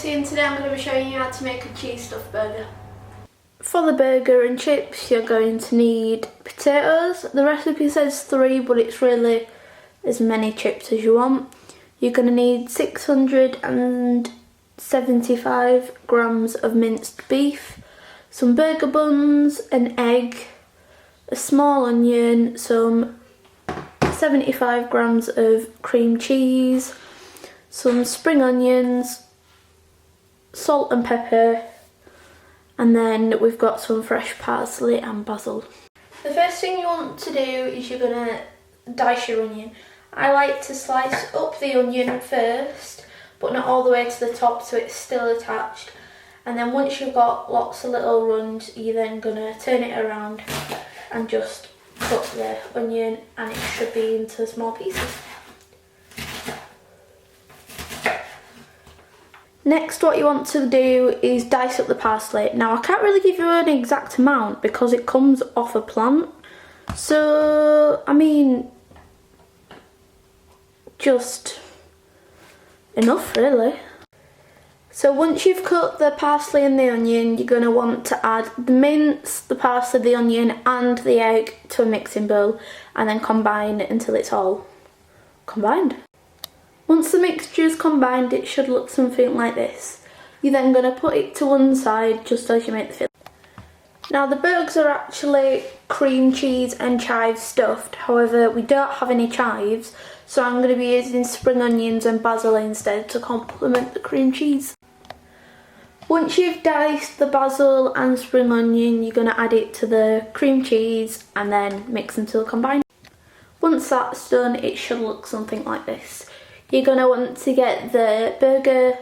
Lucy and today I'm going to be showing you how to make a cheese stuffed burger. For the burger and chips you're going to need potatoes. The recipe says 3 but it's really as many chips as you want. You're going to need 675 grams of minced beef, some burger buns, an egg, a small onion, some 75 grams of cream cheese, some spring onions, salt and pepper, and then we've got some fresh parsley and basil. The first thing you want to do is you're going to dice your onion. I like to slice up the onion first, but not all the way to the top so it's still attached. And then once you've got lots of little runs, you're then going to turn it around and just cut the onion, and it should be into small pieces. Next, what you want to do is dice up the parsley. Now I can't really give you an exact amount because it comes off a plant, so I mean just enough really. So once you've cut the parsley and the onion, you're going to want to add the mince, the parsley, the onion and the egg to a mixing bowl and then combine until it's all combined. Once the mixture is combined, it should look something like this. You're then going to put it to one side just as you make the filling. Now the burgers are actually cream cheese and chive stuffed, however we don't have any chives, so I'm going to be using spring onions and basil instead to complement the cream cheese. Once you've diced the basil and spring onion, you're going to add it to the cream cheese and then mix until combined. Once that's done, it should look something like this. You're going to want to get the burger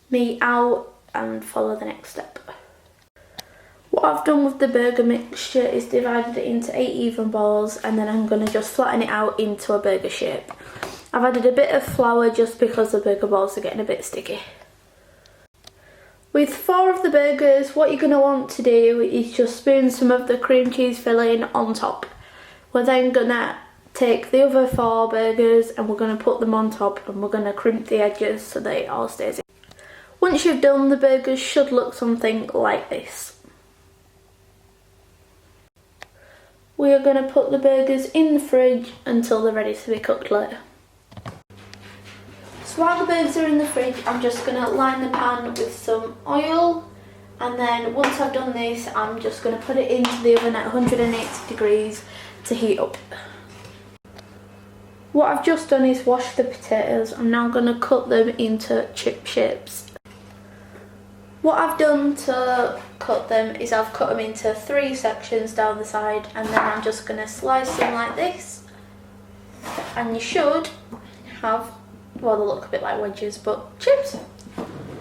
meat out and follow the next step. What I've done with the burger mixture is divided it into 8 even balls, and then I'm going to just flatten it out into a burger shape. I've added a bit of flour just because the burger balls are getting a bit sticky. With 4 of the burgers, what you're going to want to do is just spoon some of the cream cheese filling on top. We're then going to take the other 4 burgers and we're going to put them on top, and we're going to crimp the edges so that it all stays in. Once you've done, the burgers should look something like this. We are going to put the burgers in the fridge until they're ready to be cooked later. So while the burgers are in the fridge, I'm just going to line the pan with some oil, and then once I've done this, I'm just going to put it into the oven at 180 degrees to heat up. What I've just done is wash the potatoes. I'm now going to cut them into chip shapes. What I've done to cut them is I've cut them into 3 sections down the side, and then I'm just going to slice them like this. And you should have, well, they look a bit like wedges, but chips.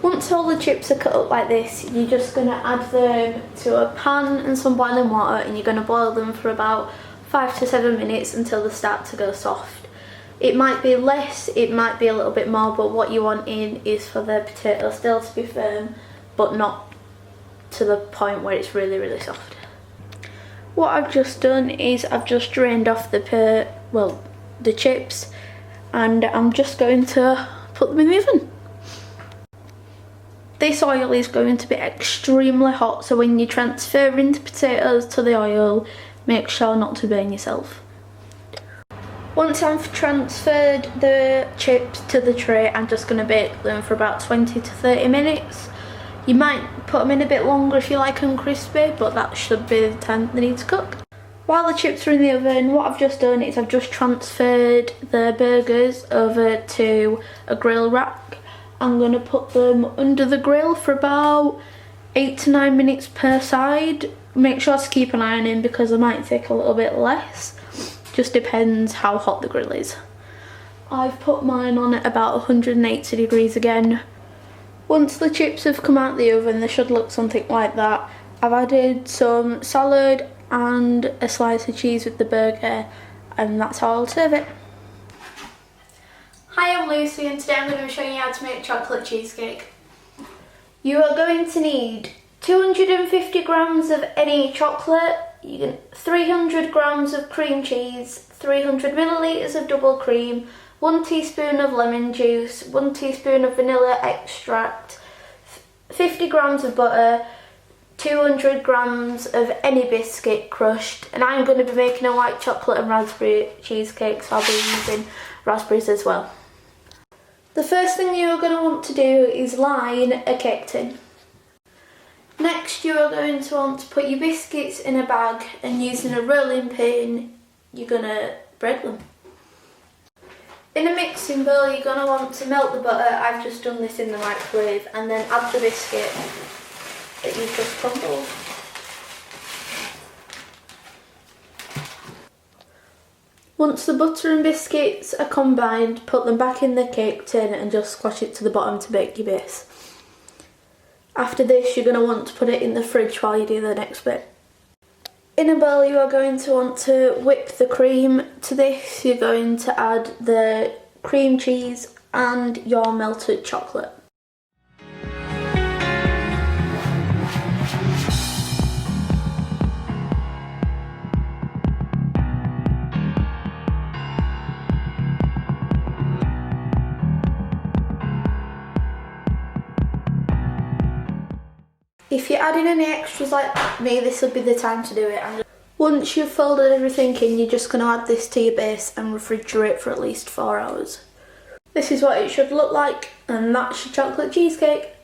Once all the chips are cut up like this, you're just going to add them to a pan and some boiling water, and you're going to boil them for about 5 to 7 minutes until they start to go soft. It might be less, it might be a little bit more, but what you want in is for the potato still to be firm, but not to the point where it's really, really soft. What I've just done is I've just drained off the chips, and I'm just going to put them in the oven. This oil is going to be extremely hot, so when you're transferring the potatoes to the oil, make sure not to burn yourself. Once I've transferred the chips to the tray, I'm just going to bake them for about 20 to 30 minutes. You might put them in a bit longer if you like them crispy, but that should be the time they need to cook. While the chips are in the oven, what I've just done is I've just transferred the burgers over to a grill rack. I'm going to put them under the grill for about 8 to 9 minutes per side. Make sure to keep an eye on them because they might take a little bit less. Just depends how hot the grill is. I've put mine on at about 180 degrees again. Once the chips have come out of the oven, they should look something like that. I've added some salad and a slice of cheese with the burger, and that's how I'll serve it. Hi, I'm Lucy, and today I'm going to be showing you how to make chocolate cheesecake. You are going to need 250 grams of any chocolate, 300 grams of cream cheese, 300 millilitres of double cream, 1 teaspoon of lemon juice, 1 teaspoon of vanilla extract, 50 grams of butter, 200 grams of any biscuit crushed, and I'm going to be making a white chocolate and raspberry cheesecake, so I'll be using raspberries as well. The first thing you're going to want to do is line a cake tin. Next, you are going to want to put your biscuits in a bag, and using a rolling pin you're going to bread them. In a mixing bowl you're going to want to melt the butter. I've just done this in the microwave, and then add the biscuit that you've just crumbled. Once the butter and biscuits are combined, put them back in the cake tin and just squash it to the bottom to bake your base. After this, you're going to want to put it in the fridge while you do the next bit. In a bowl you are going to want to whip the cream. To this you're going to add the cream cheese and your melted chocolate. If you're adding any extras like me, this will be the time to do it. Once you've folded everything in, you're just going to add this to your base and refrigerate for at least 4 hours. This is what it should look like, and that's your chocolate cheesecake.